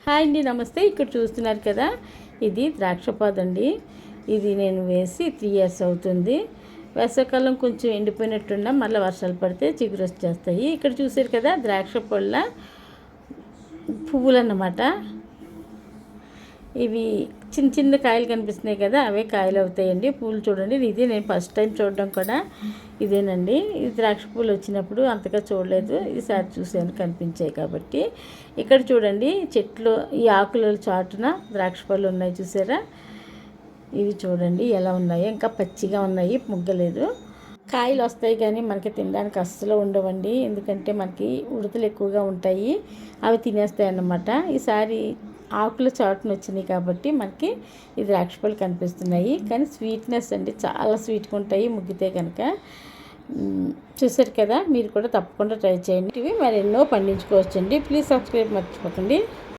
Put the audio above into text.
Hi అండి, నమస్తే. ఇక్కడ చూస్తున్నారు కదా, ఇది ద్రాక్ష పాదండి. ఇది నేను వేసి 3 years అవుతుంది. వేసవికాలం కొంచెం ఎండిపోయినట్టున్నా మళ్ళీ వర్షాలు పడితే చిగురు వచ్చేస్తాయి. ఇక్కడ చూసారు కదా, ద్రాక్ష పళ్ళ పువ్వులు అన్నమాట. ఇవి చిన్న చిన్న కాయలు కనిపిస్తున్నాయి కదా, అవే కాయలు అవుతాయండి. పూలు చూడండి, ఇది నేను ఫస్ట్ టైం చూడడం కూడా ఇదేనండి. ఈ ద్రాక్ష పూలు వచ్చినప్పుడు అంతగా చూడలేదు, ఈసారి చూసాను, కనిపించాయి కాబట్టి. ఇక్కడ చూడండి, చెట్లు ఈ ఆకుల చాటున ద్రాక్ష పళ్ళు ఉన్నాయి, చూసారా? ఇవి చూడండి ఎలా ఉన్నాయో, ఇంకా పచ్చిగా ఉన్నాయి, ముగ్గలేదు. కాయలు వస్తాయి కానీ మనకి తినడానికి అస్సలు ఉండవండి, ఎందుకంటే మనకి ఉడతలు ఎక్కువగా ఉంటాయి, అవి తినేస్తాయి అన్నమాట. ఈసారి ఆకుల చాటున వచ్చినాయి కాబట్టి మనకి ఈ ద్రాక్ష పళ్ళు కనిపిస్తున్నాయి. కానీ స్వీట్నెస్ అండి, చాలా స్వీట్గా ఉంటాయి ముగ్గితే కనుక. చూసారు కదా, మీరు కూడా తప్పకుండా ట్రై చేయండి. ఇవి మరి ఎన్నో పండించుకోవచ్చండి. ప్లీజ్ సబ్స్క్రైబ్ మర్చిపోకండి.